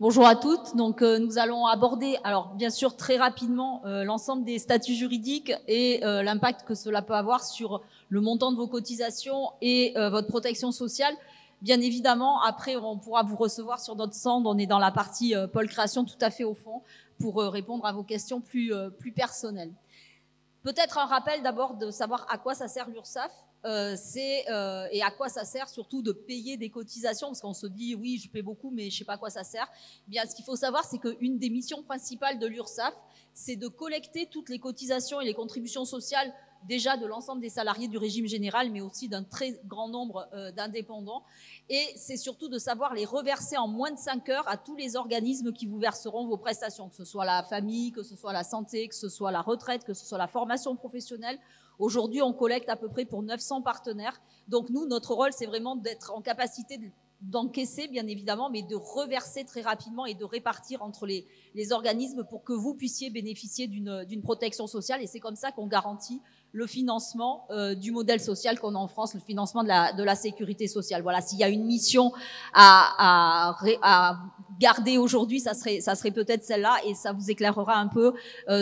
Bonjour à toutes. Donc, nous allons aborder, alors bien sûr très rapidement, l'ensemble des statuts juridiques et l'impact que cela peut avoir sur le montant de vos cotisations et votre protection sociale. Bien évidemment, après, on pourra vous recevoir sur notre stand. On est dans la partie pôle création, tout à fait au fond, pour répondre à vos questions plus personnelles. Peut-être un rappel d'abord de savoir à quoi ça sert l'URSSAF. Et à quoi ça sert surtout de payer des cotisations, parce qu'on se dit oui, je paie beaucoup, mais je sais pas à quoi ça sert. Bien, ce qu'il faut savoir, c'est qu'une des missions principales de l'URSSAF, c'est de collecter toutes les cotisations et les contributions sociales déjà de l'ensemble des salariés du régime général, mais aussi d'un très grand nombre d'indépendants. Et c'est surtout de savoir les reverser en moins de 5 heures à tous les organismes qui vous verseront vos prestations, que ce soit la famille, que ce soit la santé, que ce soit la retraite, que ce soit la formation professionnelle. Aujourd'hui, on collecte à peu près pour 900 partenaires. Donc nous, notre rôle, c'est vraiment d'être en capacité d'encaisser, bien évidemment, mais de reverser très rapidement et de répartir entre les organismes pour que vous puissiez bénéficier d'une protection sociale. Et c'est comme ça qu'on garantit le financement du modèle social qu'on a en France, le financement de la sécurité sociale. Voilà, s'il y a une mission à garder aujourd'hui, ça serait peut-être celle-là, et ça vous éclairera un peu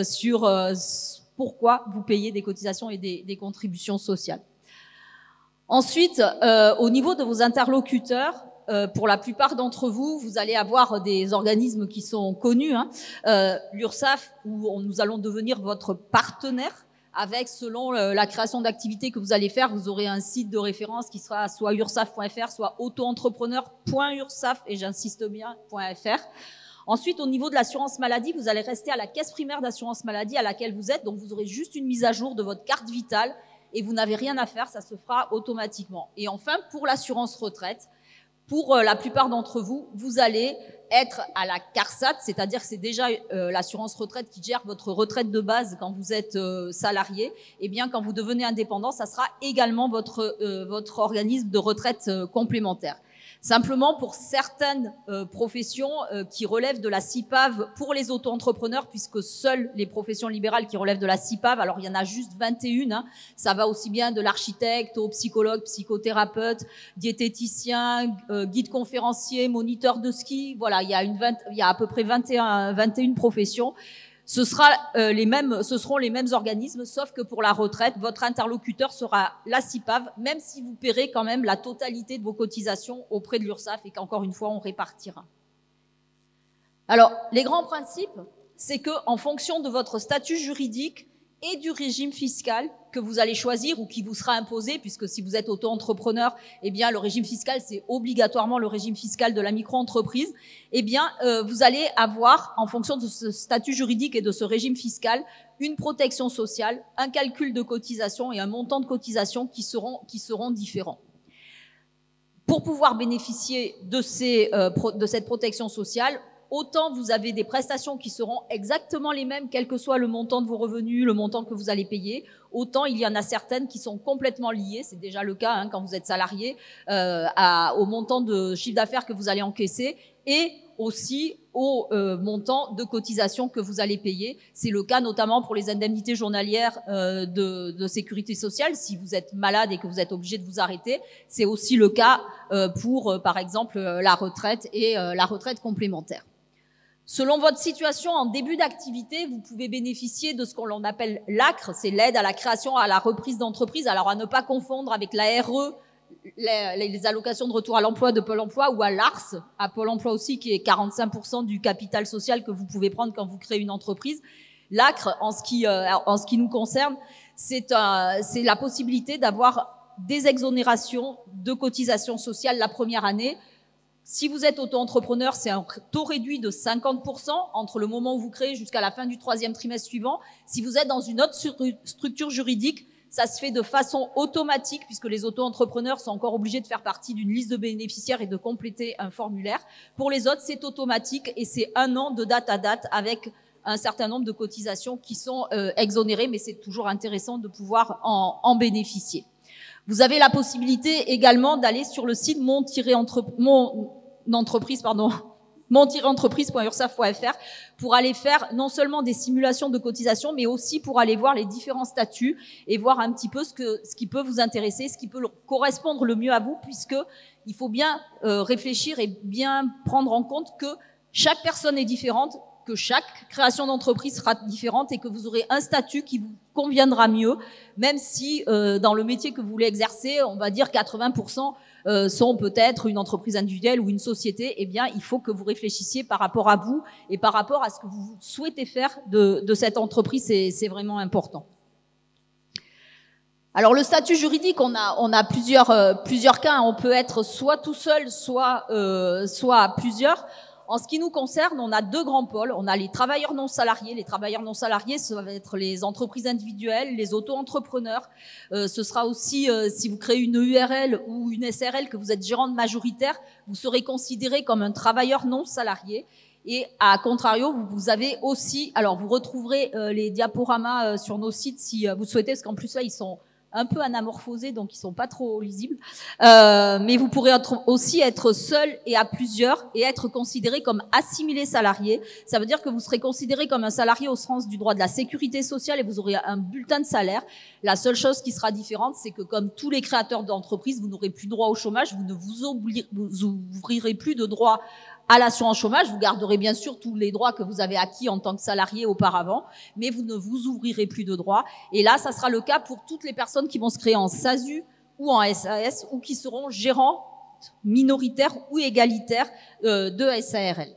sur pourquoi vous payez des cotisations et des contributions sociales. Ensuite, au niveau de vos interlocuteurs, pour la plupart d'entre vous, vous allez avoir des organismes qui sont connus, l'URSSAF, où nous allons devenir votre partenaire, avec, selon la création d'activités que vous allez faire, vous aurez un site de référence qui sera soit ursaf.fr, soit autoentrepreneur.ursaf, et j'insiste bien, .fr. Ensuite, au niveau de l'assurance maladie, vous allez rester à la caisse primaire d'assurance maladie à laquelle vous êtes, donc vous aurez juste une mise à jour de votre carte vitale et vous n'avez rien à faire, ça se fera automatiquement. Et enfin, pour l'assurance retraite, pour la plupart d'entre vous, vous allez être à la CARSAT, c'est-à-dire que c'est déjà l'assurance retraite qui gère votre retraite de base quand vous êtes salarié. Et bien, quand vous devenez indépendant, ça sera également votre organisme de retraite complémentaire. Simplement, pour certaines professions qui relèvent de la CIPAV pour les auto-entrepreneurs, puisque seules les professions libérales qui relèvent de la CIPAV, alors il y en a juste 21, ça va aussi bien de l'architecte au psychologue, psychothérapeute, diététicien, guide conférencier, moniteur de ski, voilà, il y a à peu près 21 professions. Ce seront les mêmes organismes, sauf que pour la retraite, votre interlocuteur sera la CIPAV, même si vous paierez quand même la totalité de vos cotisations auprès de l'URSSAF et qu'encore une fois, on répartira. Alors, les grands principes, c'est que en fonction de votre statut juridique et du régime fiscal que vous allez choisir ou qui vous sera imposé, puisque si vous êtes auto-entrepreneur, eh bien le régime fiscal, c'est obligatoirement le régime fiscal de la micro-entreprise, eh bien vous allez avoir, en fonction de ce statut juridique et de ce régime fiscal, une protection sociale, un calcul de cotisation et un montant de cotisation qui seront différents. Pour pouvoir bénéficier de cette protection sociale, autant vous avez des prestations qui seront exactement les mêmes, quel que soit le montant de vos revenus, le montant que vous allez payer, autant il y en a certaines qui sont complètement liées, c'est déjà le cas quand vous êtes salarié, au montant de chiffre d'affaires que vous allez encaisser et aussi au montant de cotisation que vous allez payer. C'est le cas notamment pour les indemnités journalières de sécurité sociale. Si vous êtes malade et que vous êtes obligé de vous arrêter, c'est aussi le cas pour, par exemple, la retraite et la retraite complémentaire. Selon votre situation en début d'activité, vous pouvez bénéficier de ce qu'on appelle l'ACRE, c'est l'aide à la création, à la reprise d'entreprise. Alors à ne pas confondre avec l'ARE, les allocations de retour à l'emploi de Pôle emploi, ou à l'ARS, à Pôle emploi aussi, qui est 45% du capital social que vous pouvez prendre quand vous créez une entreprise. L'ACRE, en ce qui nous concerne, c'est la possibilité d'avoir des exonérations de cotisations sociales la première année. Si vous êtes auto-entrepreneur, c'est un taux réduit de 50% entre le moment où vous créez jusqu'à la fin du 3e trimestre suivant. Si vous êtes dans une autre structure juridique, ça se fait de façon automatique puisque les auto-entrepreneurs sont encore obligés de faire partie d'une liste de bénéficiaires et de compléter un formulaire. Pour les autres, c'est automatique et c'est 1 an de date à date avec un certain nombre de cotisations qui sont exonérées, mais c'est toujours intéressant de pouvoir en bénéficier. Vous avez la possibilité également d'aller sur le site mon-entreprise.ursaf.fr pour aller faire non seulement des simulations de cotisation, mais aussi pour aller voir les différents statuts et voir un petit peu ce qui peut vous intéresser, ce qui peut correspondre le mieux à vous, puisque il faut bien réfléchir et bien prendre en compte que Chaque personne est différente, que chaque création d'entreprise sera différente et que vous aurez un statut qui vous conviendra mieux, même si dans le métier que vous voulez exercer, on va dire 80% sont peut-être une entreprise individuelle ou une société. Eh bien, il faut que vous réfléchissiez par rapport à vous et par rapport à ce que vous souhaitez faire de cette entreprise. C'est vraiment important. Alors le statut juridique, on a plusieurs cas. On peut être soit tout seul, soit à plusieurs. En ce qui nous concerne, on a deux grands pôles. On a les travailleurs non salariés. Les travailleurs non salariés, ça va être les entreprises individuelles, les auto-entrepreneurs. Ce sera aussi, si vous créez une URL ou une SRL, que vous êtes gérante majoritaire, vous serez considéré comme un travailleur non salarié. Et à contrario, vous avez aussi, alors vous retrouverez les diaporamas sur nos sites si vous souhaitez, parce qu'en plus là, ils sont un peu anamorphosés, donc ils sont pas trop lisibles. Mais vous pourrez aussi être seul et à plusieurs et être considéré comme assimilé salarié. Ça veut dire que vous serez considéré comme un salarié au sens du droit de la sécurité sociale et vous aurez un bulletin de salaire. La seule chose qui sera différente, c'est que comme tous les créateurs d'entreprises, vous n'aurez plus droit au chômage, vous ne vous ouvrirez plus de droit à l'assurance chômage. Vous garderez bien sûr tous les droits que vous avez acquis en tant que salarié auparavant, mais vous ne vous ouvrirez plus de droits. Et là, ça sera le cas pour toutes les personnes qui vont se créer en SASU ou en SAS ou qui seront gérants minoritaires ou égalitaires de SARL.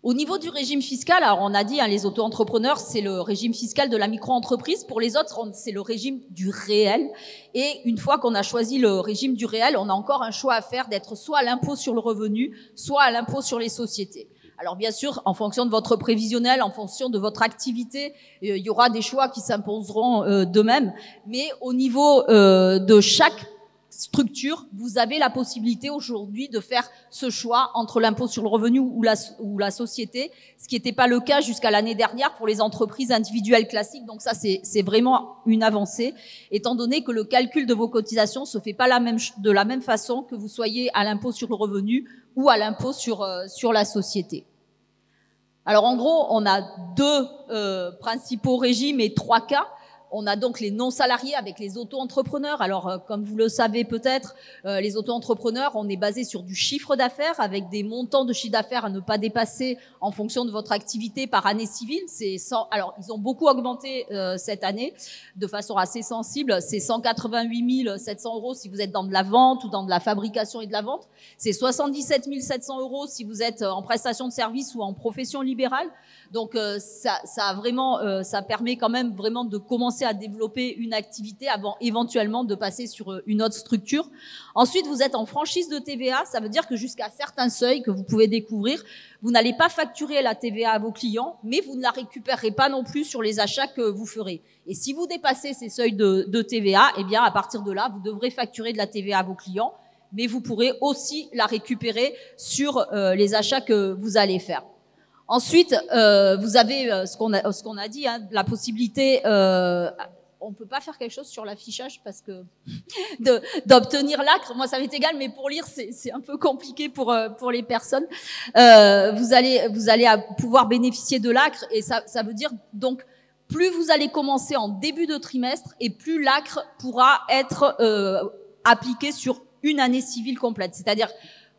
Au niveau du régime fiscal, alors on a dit, hein, les auto-entrepreneurs, c'est le régime fiscal de la micro-entreprise. Pour les autres, c'est le régime du réel. Et une fois qu'on a choisi le régime du réel, on a encore un choix à faire d'être soit à l'impôt sur le revenu, soit à l'impôt sur les sociétés. Alors bien sûr, en fonction de votre prévisionnel, en fonction de votre activité, il y aura des choix qui s'imposeront d'eux-mêmes. Mais au niveau de chaque structure, vous avez la possibilité aujourd'hui de faire ce choix entre l'impôt sur le revenu ou la société, ce qui n'était pas le cas jusqu'à l'année dernière pour les entreprises individuelles classiques. Donc ça, c'est vraiment une avancée, étant donné que le calcul de vos cotisations se fait pas de la même façon que vous soyez à l'impôt sur le revenu ou à l'impôt sur la société. Alors en gros, on a deux principaux régimes et trois cas. On a donc les non-salariés avec les auto-entrepreneurs. Alors, comme vous le savez peut-être, les auto-entrepreneurs, on est basé sur du chiffre d'affaires avec des montants de chiffre d'affaires à ne pas dépasser en fonction de votre activité par année civile. Alors, ils ont beaucoup augmenté cette année de façon assez sensible. C'est 188 700 € si vous êtes dans de la vente ou dans de la fabrication et de la vente. C'est 77 700 € si vous êtes en prestation de service ou en profession libérale. Donc ça permet quand même vraiment de commencer à développer une activité avant éventuellement de passer sur une autre structure. Ensuite, vous êtes en franchise de TVA, ça veut dire que jusqu'à certains seuils que vous pouvez découvrir, vous n'allez pas facturer la TVA à vos clients, mais vous ne la récupérerez pas non plus sur les achats que vous ferez. Et si vous dépassez ces seuils de TVA, eh bien à partir de là, vous devrez facturer de la TVA à vos clients, mais vous pourrez aussi la récupérer sur les achats que vous allez faire. Ensuite, vous avez ce qu'on a dit, hein, la possibilité. On peut pas faire quelque chose sur l'affichage parce que d'obtenir l'ACRE. Moi, ça m'est égal, mais pour lire, c'est un peu compliqué pour les personnes. Vous allez pouvoir bénéficier de l'ACRE et ça veut dire donc plus vous allez commencer en début de trimestre et plus l'ACRE pourra être appliqué sur une année civile complète. C'est-à-dire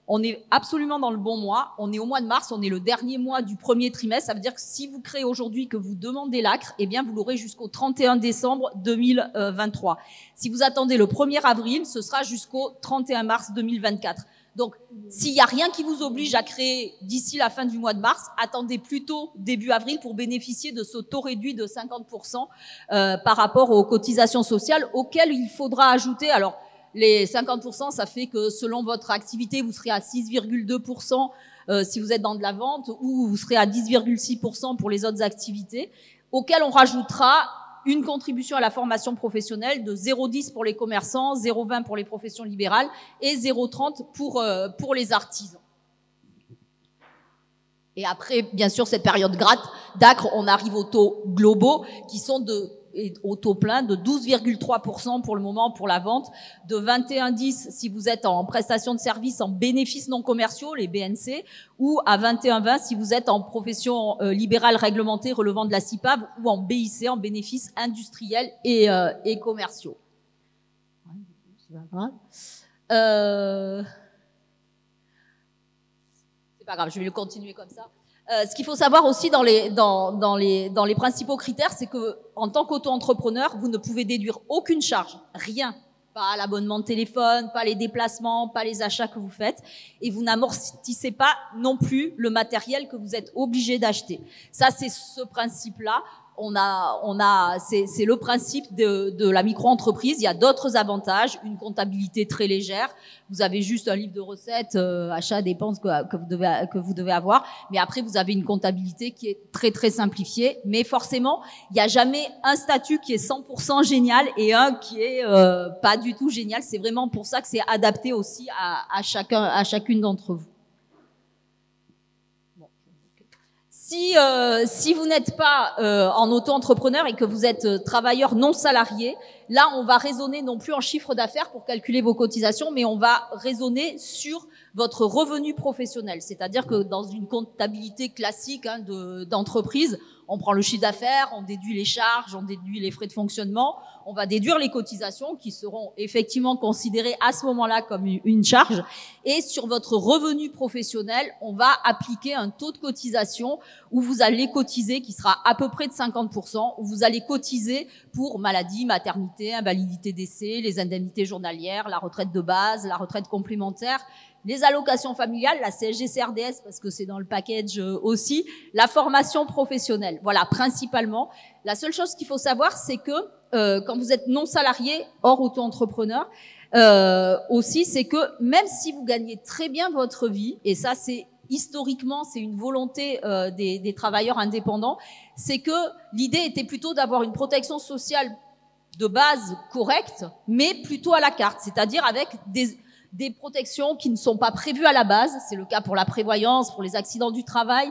on est absolument dans le bon mois, on est au mois de mars, on est le dernier mois du premier trimestre, ça veut dire que si vous créez aujourd'hui que vous demandez l'ACRE, eh bien vous l'aurez jusqu'au 31 décembre 2023. Si vous attendez le 1er avril, ce sera jusqu'au 31 mars 2024. Donc, s'il n'y a rien qui vous oblige à créer d'ici la fin du mois de mars, attendez plutôt début avril pour bénéficier de ce taux réduit de 50% par rapport aux cotisations sociales auxquelles il faudra ajouter, alors les 50%, ça fait que selon votre activité, vous serez à 6,2% si vous êtes dans de la vente ou vous serez à 10,6% pour les autres activités, auxquelles on rajoutera une contribution à la formation professionnelle de 0,10 pour les commerçants, 0,20 pour les professions libérales et 0,30 pour les artisans. Et après, bien sûr, cette période d'ACRE, on arrive aux taux globaux qui sont au taux plein de 12,3% pour le moment pour la vente, de 21,10 si vous êtes en prestation de services en bénéfices non commerciaux, les BNC, ou à 21,20 si vous êtes en profession libérale réglementée relevant de la CIPAV ou en BIC, en bénéfices industriels et commerciaux. pas grave, je vais le continuer comme ça. Ce qu'il faut savoir aussi dans les principaux critères, c'est que en tant qu'auto-entrepreneur, vous ne pouvez déduire aucune charge, rien. Pas l'abonnement de téléphone, pas les déplacements, pas les achats que vous faites. Et vous n'amortissez pas non plus le matériel que vous êtes obligé d'acheter. Ça, c'est ce principe-là. C'est le principe de la micro-entreprise. Il y a d'autres avantages, une comptabilité très légère. Vous avez juste un livre de recettes, achats, dépenses que vous devez avoir. Mais après, vous avez une comptabilité qui est très, très simplifiée. Mais forcément, il n'y a jamais un statut qui est 100% génial et un qui est pas du tout génial. C'est vraiment pour ça que c'est adapté aussi à chacune d'entre vous. Si vous n'êtes pas en auto-entrepreneur et que vous êtes travailleur non salarié, là, on va raisonner non plus en chiffre d'affaires pour calculer vos cotisations, mais on va raisonner sur votre revenu professionnel. C'est-à-dire que dans une comptabilité classique d'entreprise, on prend le chiffre d'affaires, on déduit les charges, on déduit les frais de fonctionnement, on va déduire les cotisations qui seront effectivement considérées à ce moment-là comme une charge. Et sur votre revenu professionnel, on va appliquer un taux de cotisation où vous allez cotiser, qui sera à peu près de 50%, où vous allez cotiser pour maladie, maternité, invalidité, décès, les indemnités journalières, la retraite de base, la retraite complémentaire, les allocations familiales, la CSG-CRDS parce que c'est dans le package aussi, la formation professionnelle. Voilà, principalement. La seule chose qu'il faut savoir, c'est que quand vous êtes non salarié, hors auto-entrepreneur, aussi, c'est que même si vous gagnez très bien votre vie, et ça c'est historiquement, c'est une volonté des travailleurs indépendants, c'est que l'idée était plutôt d'avoir une protection sociale de base correcte, mais plutôt à la carte, c'est-à-dire avec des protections qui ne sont pas prévues à la base, c'est le cas pour la prévoyance, pour les accidents du travail,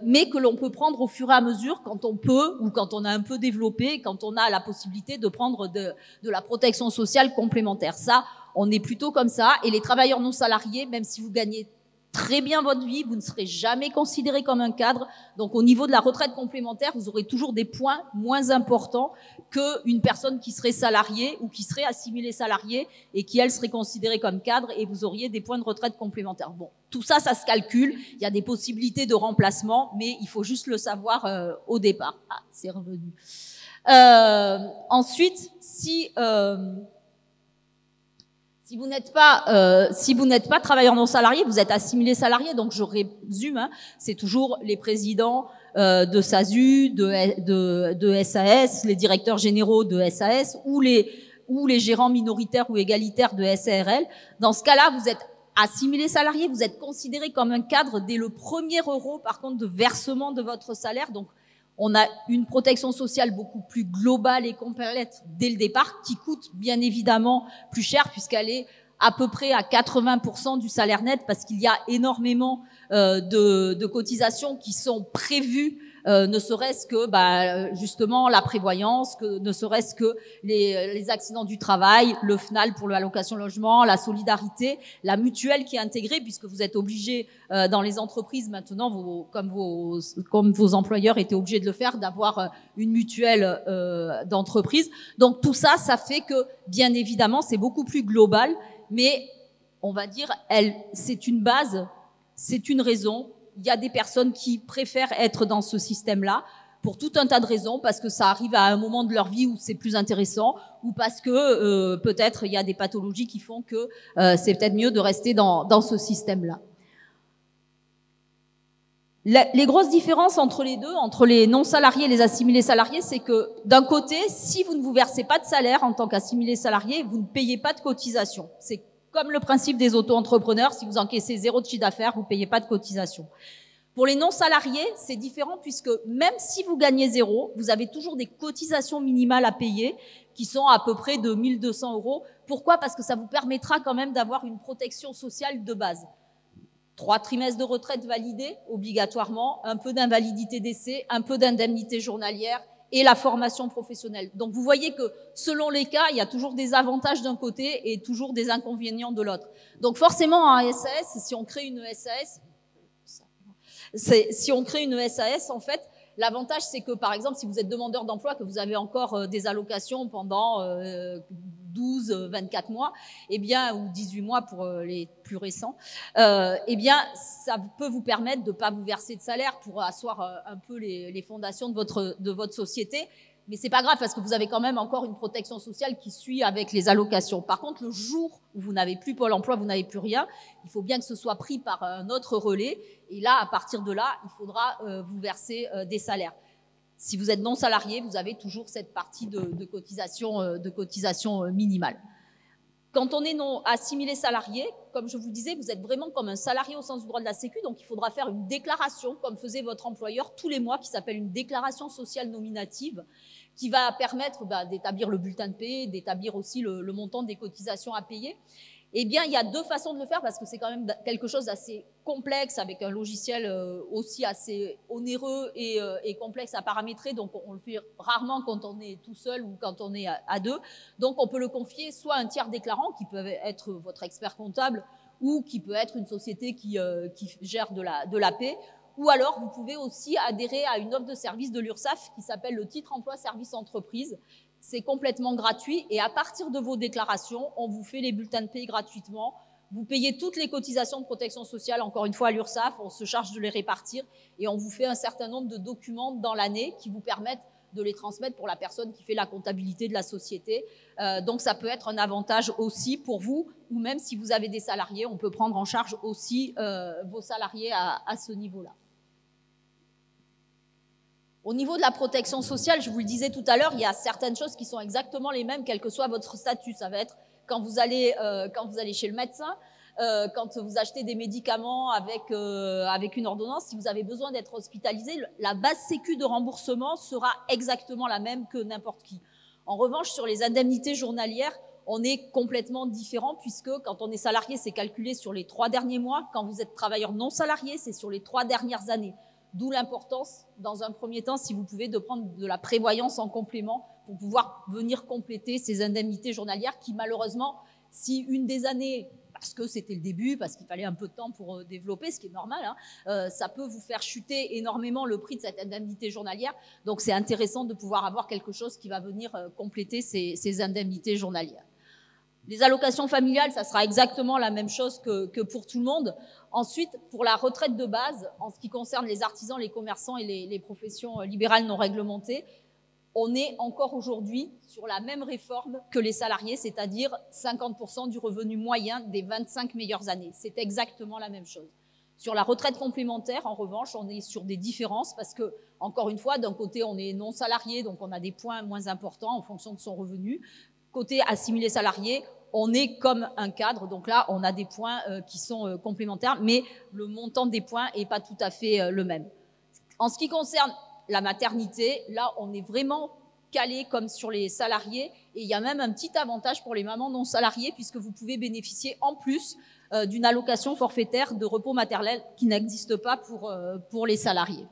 mais que l'on peut prendre au fur et à mesure quand on peut ou quand on a un peu développé, quand on a la possibilité de prendre de la protection sociale complémentaire. Ça, on est plutôt comme ça. Et les travailleurs non salariés, même si vous gagnez très bien votre vie, vous ne serez jamais considéré comme un cadre. Donc au niveau de la retraite complémentaire, vous aurez toujours des points moins importants qu'une personne qui serait salariée ou qui serait assimilée salariée et qui, elle, serait considérée comme cadre et vous auriez des points de retraite complémentaires. Bon, tout ça, ça se calcule. Il y a des possibilités de remplacement, mais il faut juste le savoir au départ. Ah, c'est revenu. Ensuite, si vous n'êtes pas travailleur non salarié, vous êtes assimilé salarié. Donc je résume, hein, c'est toujours les présidents de SASU, de SAS, les directeurs généraux de SAS ou les gérants minoritaires ou égalitaires de SARL. Dans ce cas-là, vous êtes assimilé salarié, vous êtes considéré comme un cadre dès le premier euro, par contre, de versement de votre salaire. Donc on a une protection sociale beaucoup plus globale et complète dès le départ, qui coûte bien évidemment plus cher puisqu'elle est à peu près à 80% du salaire net, parce qu'il y a énormément de cotisations qui sont prévues, ne serait-ce que justement la prévoyance, que ne serait-ce que les accidents du travail, le FNAL pour l'allocation logement, la solidarité, la mutuelle qui est intégrée, puisque vous êtes obligé dans les entreprises maintenant, comme vos employeurs étaient obligés de le faire, d'avoir une mutuelle d'entreprise. Donc tout ça, ça fait que bien évidemment c'est beaucoup plus global, mais on va dire c'est une base, c'est une raison. Il y a des personnes qui préfèrent être dans ce système-là pour tout un tas de raisons, parce que ça arrive à un moment de leur vie où c'est plus intéressant, ou parce que peut-être il y a des pathologies qui font que c'est peut-être mieux de rester dans ce système-là. Les grosses différences entre les deux, entre les non-salariés et les assimilés salariés, c'est que d'un côté, si vous ne vous versez pas de salaire en tant qu'assimilé salarié, vous ne payez pas de cotisation. C'est comme le principe des auto-entrepreneurs, si vous encaissez 0 de chiffre d'affaires, vous ne payez pas de cotisation. Pour les non-salariés, c'est différent puisque même si vous gagnez 0, vous avez toujours des cotisations minimales à payer qui sont à peu près de 1 200 €. Pourquoi ? Parce que ça vous permettra quand même d'avoir une protection sociale de base. 3 trimestres de retraite validés obligatoirement, un peu d'invalidité décès, un peu d'indemnité journalière et la formation professionnelle. Donc vous voyez que selon les cas, il y a toujours des avantages d'un côté et toujours des inconvénients de l'autre. Donc forcément en SAS, si on crée une SAS, en fait, l'avantage c'est que par exemple si vous êtes demandeur d'emploi, que vous avez encore des allocations pendant 12, 24 mois, eh bien, ou 18 mois pour les plus récents, eh bien, ça peut vous permettre de ne pas vous verser de salaire pour asseoir un peu les fondations de votre société. Mais c'est pas grave parce que vous avez quand même encore une protection sociale qui suit avec les allocations. Par contre, le jour où vous n'avez plus Pôle emploi, vous n'avez plus rien, il faut bien que ce soit pris par un autre relais. Et là, à partir de là, il faudra vous verser des salaires. Si vous êtes non salarié, vous avez toujours cette partie de cotisation minimale. Quand on est non assimilé salarié, comme je vous disais, vous êtes vraiment comme un salarié au sens du droit de la Sécu, donc il faudra faire une déclaration, comme faisait votre employeur tous les mois, qui s'appelle une déclaration sociale nominative, qui va permettre d'établir le bulletin de paie, d'établir aussi le montant des cotisations à payer. Eh bien, il y a deux façons de le faire parce que c'est quand même quelque chose d'assez complexe avec un logiciel aussi assez onéreux et complexe à paramétrer. Donc, on le fait rarement quand on est tout seul ou quand on est à deux. Donc, on peut le confier soit à un tiers déclarant qui peut être votre expert comptable ou qui peut être une société qui gère de la paie. Ou alors, vous pouvez aussi adhérer à une offre de service de l'URSSAF qui s'appelle le titre emploi service entreprise. C'est complètement gratuit et à partir de vos déclarations, on vous fait les bulletins de paie gratuitement. Vous payez toutes les cotisations de protection sociale, encore une fois à l'URSSAF, on se charge de les répartir et on vous fait un certain nombre de documents dans l'année qui vous permettent de les transmettre pour la personne qui fait la comptabilité de la société. Donc ça peut être un avantage aussi pour vous, ou même si vous avez des salariés, on peut prendre en charge aussi vos salariés à ce niveau-là. Au niveau de la protection sociale, je vous le disais tout à l'heure, il y a certaines choses qui sont exactement les mêmes, quel que soit votre statut. Ça va être quand vous allez chez le médecin, quand vous achetez des médicaments avec une ordonnance, si vous avez besoin d'être hospitalisé, la base sécu de remboursement sera exactement la même que n'importe qui. En revanche, sur les indemnités journalières, on est complètement différent puisque quand on est salarié, c'est calculé sur les 3 derniers mois. Quand vous êtes travailleur non salarié, c'est sur les 3 dernières années. D'où l'importance, dans un premier temps, si vous pouvez, de prendre de la prévoyance en complément pour pouvoir venir compléter ces indemnités journalières qui, malheureusement, si une des années, parce que c'était le début, parce qu'il fallait un peu de temps pour développer, ce qui est normal, ça peut vous faire chuter énormément le prix de cette indemnité journalière. Donc, c'est intéressant de pouvoir avoir quelque chose qui va venir compléter ces indemnités journalières. Les allocations familiales, ça sera exactement la même chose que pour tout le monde. Ensuite, pour la retraite de base, en ce qui concerne les artisans, les commerçants et les professions libérales non réglementées, on est encore aujourd'hui sur la même réforme que les salariés, c'est-à-dire 50% du revenu moyen des 25 meilleures années. C'est exactement la même chose. Sur la retraite complémentaire, en revanche, on est sur des différences parce que, encore une fois, d'un côté, on est non salarié, donc on a des points moins importants en fonction de son revenu. Côté assimilé salarié, on est comme un cadre, donc là, on a des points qui sont complémentaires, mais le montant des points n'est pas tout à fait le même. En ce qui concerne la maternité, là, on est vraiment calé comme sur les salariés, et il y a même un petit avantage pour les mamans non salariées, puisque vous pouvez bénéficier en plus d'une allocation forfaitaire de repos maternel qui n'existe pas pour les salariés.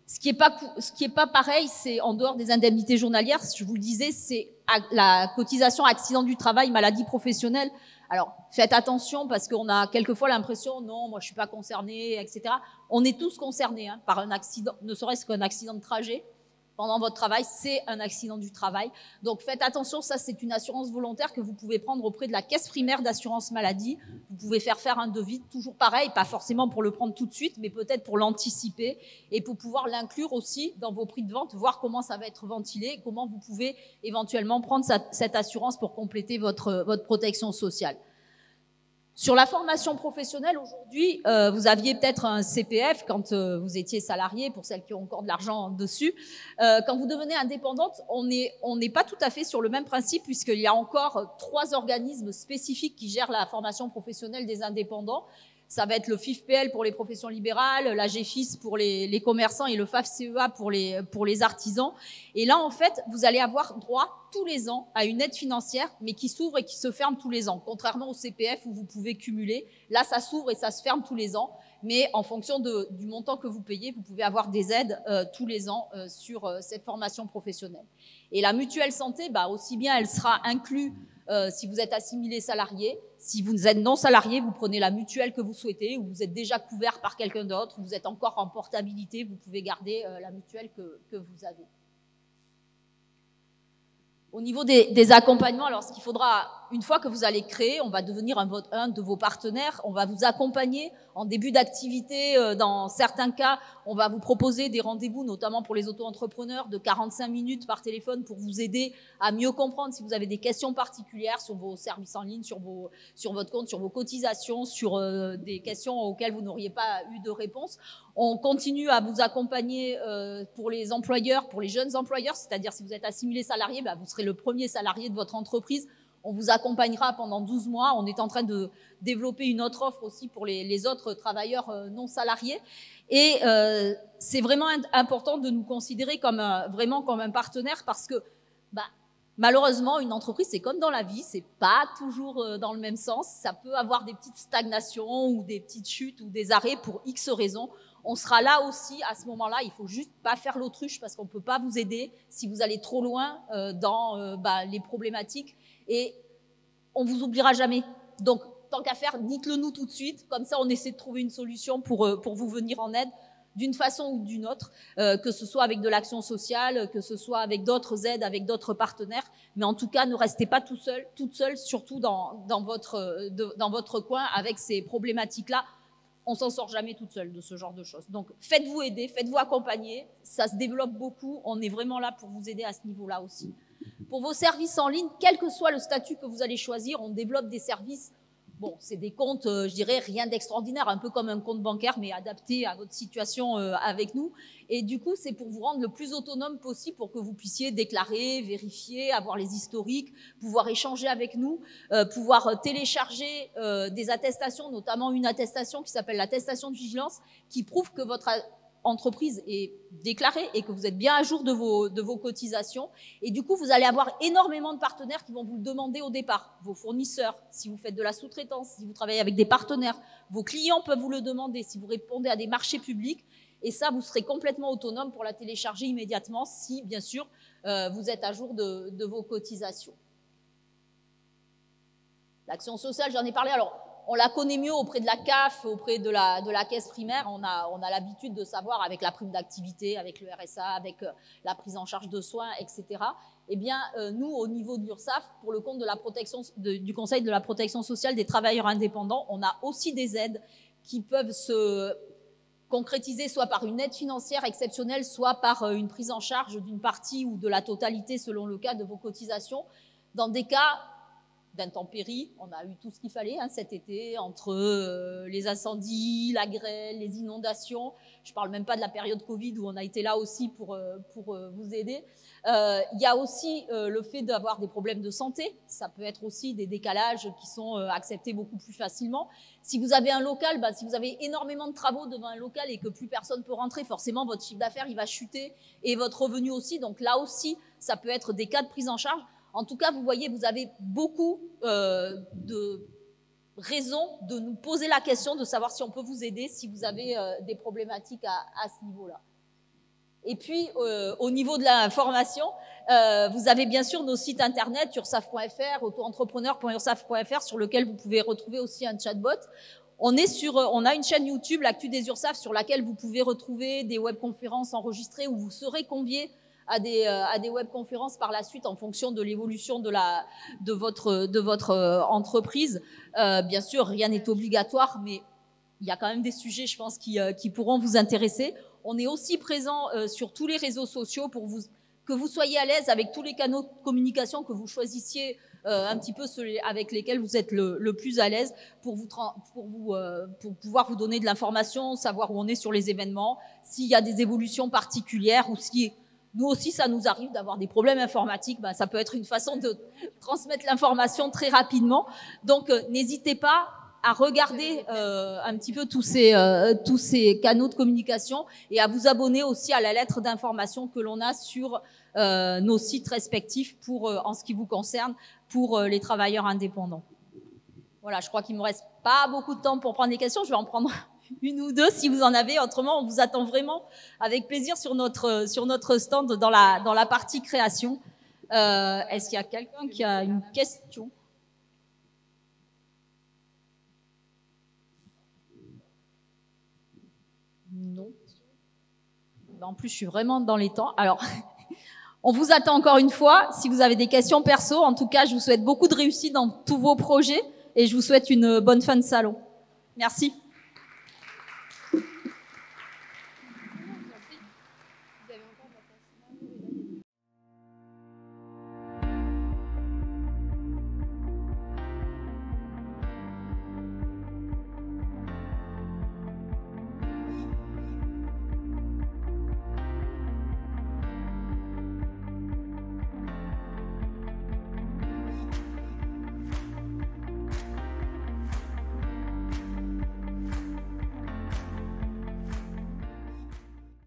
Ce qui est pas pareil, c'est en dehors des indemnités journalières, je vous le disais, c'est la cotisation accident du travail, maladie professionnelle. Alors, faites attention parce qu'on a quelquefois l'impression, non, moi je suis pas concernée, etc. On est tous concernés par un accident, ne serait-ce qu'un accident de trajet. Pendant votre travail, c'est un accident du travail. Donc faites attention, ça c'est une assurance volontaire que vous pouvez prendre auprès de la caisse primaire d'assurance maladie. Vous pouvez faire un devis, toujours pareil, pas forcément pour le prendre tout de suite, mais peut-être pour l'anticiper et pour pouvoir l'inclure aussi dans vos prix de vente, voir comment ça va être ventilé, comment vous pouvez éventuellement prendre cette assurance pour compléter votre protection sociale. Sur la formation professionnelle, aujourd'hui, vous aviez peut-être un CPF quand vous étiez salarié, pour celles qui ont encore de l'argent dessus. Quand vous devenez indépendante, on n'est pas tout à fait sur le même principe, puisqu'il y a encore 3 organismes spécifiques qui gèrent la formation professionnelle des indépendants. Ça va être le FIFPL pour les professions libérales, la GFIS pour les commerçants et le FAFCEA pour les artisans. Et là, en fait, vous allez avoir droit tous les ans à une aide financière, mais qui s'ouvre et qui se ferme tous les ans. Contrairement au CPF où vous pouvez cumuler, là, ça s'ouvre et ça se ferme tous les ans. Mais en fonction du montant que vous payez, vous pouvez avoir des aides tous les ans sur cette formation professionnelle. Et la mutuelle santé, aussi bien elle sera inclue si vous êtes assimilé salarié. Si vous êtes non salarié, vous prenez la mutuelle que vous souhaitez, ou vous êtes déjà couvert par quelqu'un d'autre, vous êtes encore en portabilité, vous pouvez garder la mutuelle que vous avez. Au niveau des accompagnements, alors ce qu'il faudra, une fois que vous allez créer, on va devenir un de vos partenaires, on va vous accompagner en début d'activité. Dans certains cas, on va vous proposer des rendez-vous, notamment pour les auto-entrepreneurs, de 45 minutes par téléphone pour vous aider à mieux comprendre si vous avez des questions particulières sur vos services en ligne, sur votre compte, sur vos cotisations, sur des questions auxquelles vous n'auriez pas eu de réponse. On continue à vous accompagner pour les employeurs, pour les jeunes employeurs, c'est-à-dire si vous êtes assimilé salarié, vous serez le premier salarié de votre entreprise. On vous accompagnera pendant 12 mois. On est en train de développer une autre offre aussi pour les autres travailleurs non salariés. Et c'est vraiment important de nous considérer vraiment comme un partenaire parce que malheureusement, une entreprise, c'est comme dans la vie, c'est pas toujours dans le même sens. Ça peut avoir des petites stagnations ou des petites chutes ou des arrêts pour X raisons. On sera là aussi à ce moment-là. Il faut juste pas faire l'autruche parce qu'on peut pas vous aider si vous allez trop loin dans les problématiques et on vous oubliera jamais. Donc, tant qu'à faire, dites-le nous tout de suite. Comme ça, on essaie de trouver une solution pour vous venir en aide d'une façon ou d'une autre, que ce soit avec de l'action sociale, que ce soit avec d'autres aides, avec d'autres partenaires. Mais en tout cas, ne restez pas toute seule, surtout dans votre coin avec ces problématiques-là. On s'en sort jamais toute seule de ce genre de choses. Donc, faites-vous aider, faites-vous accompagner. Ça se développe beaucoup. On est vraiment là pour vous aider à ce niveau-là aussi. Pour vos services en ligne, quel que soit le statut que vous allez choisir, on développe des services. Bon, c'est des comptes, je dirais, rien d'extraordinaire, un peu comme un compte bancaire, mais adapté à votre situation avec nous. Et du coup, c'est pour vous rendre le plus autonome possible pour que vous puissiez déclarer, vérifier, avoir les historiques, pouvoir échanger avec nous, pouvoir télécharger des attestations, notamment une attestation qui s'appelle l'attestation de vigilance, qui prouve que votre entreprise est déclarée et que vous êtes bien à jour de vos cotisations. Et du coup, vous allez avoir énormément de partenaires qui vont vous le demander au départ. Vos fournisseurs, si vous faites de la sous-traitance, si vous travaillez avec des partenaires, vos clients peuvent vous le demander si vous répondez à des marchés publics. Et ça, vous serez complètement autonome pour la télécharger immédiatement si, bien sûr, vous êtes à jour de vos cotisations. L'action sociale, j'en ai parlé. Alors, on la connaît mieux auprès de la CAF, auprès de la caisse primaire. On a l'habitude de savoir avec la prime d'activité, avec le RSA, avec la prise en charge de soins, etc. Eh bien, nous, au niveau de l'URSSAF, pour le compte de la protection, du Conseil de la protection sociale des travailleurs indépendants, on a aussi des aides qui peuvent se concrétiser soit par une aide financière exceptionnelle, soit par une prise en charge d'une partie ou de la totalité, selon le cas de vos cotisations. Dans des cas d'intempéries, on a eu tout ce qu'il fallait cet été, entre les incendies, la grêle, les inondations. Je ne parle même pas de la période Covid où on a été là aussi pour vous aider. Il y a aussi le fait d'avoir des problèmes de santé. Ça peut être aussi des décalages qui sont acceptés beaucoup plus facilement. Si vous avez un local, si vous avez énormément de travaux devant un local et que plus personne ne peut rentrer, forcément votre chiffre d'affaires il va chuter et votre revenu aussi. Donc là aussi, ça peut être des cas de prise en charge. En tout cas, vous voyez, vous avez beaucoup de raisons de nous poser la question, de savoir si on peut vous aider, si vous avez des problématiques à ce niveau-là. Et puis, au niveau de la formation, vous avez bien sûr nos sites internet, ursaf.fr, autoentrepreneur.ursaf.fr, sur lequel vous pouvez retrouver aussi un chatbot. On a une chaîne YouTube, l'Actu des URSSAF, sur laquelle vous pouvez retrouver des webconférences enregistrées où vous serez conviés à des webconférences par la suite en fonction de l'évolution de votre entreprise. Bien sûr, rien n'est obligatoire, mais il y a quand même des sujets, je pense, qui pourront vous intéresser. On est aussi présent sur tous les réseaux sociaux pour que vous soyez à l'aise avec tous les canaux de communication, que vous choisissiez un petit peu ceux avec lesquels vous êtes le plus à l'aise pour pouvoir vous donner de l'information, savoir où on est sur les événements, s'il y a des évolutions particulières ou si nous aussi, ça nous arrive d'avoir des problèmes informatiques. Ça peut être une façon de transmettre l'information très rapidement. Donc, n'hésitez pas à regarder un petit peu tous ces canaux de communication et à vous abonner aussi à la lettre d'information que l'on a sur nos sites respectifs en ce qui vous concerne, pour les travailleurs indépendants. Voilà, je crois qu'il ne me reste pas beaucoup de temps pour prendre des questions. Je vais en prendre une ou deux si vous en avez. Autrement, on vous attend vraiment avec plaisir sur notre stand dans la partie création. Est-ce qu'il y a quelqu'un qui a une question? Non. En plus, je suis vraiment dans les temps. Alors, On vous attend encore une fois. Si vous avez des questions perso, en tout cas, je vous souhaite beaucoup de réussite dans tous vos projets et je vous souhaite une bonne fin de salon. Merci.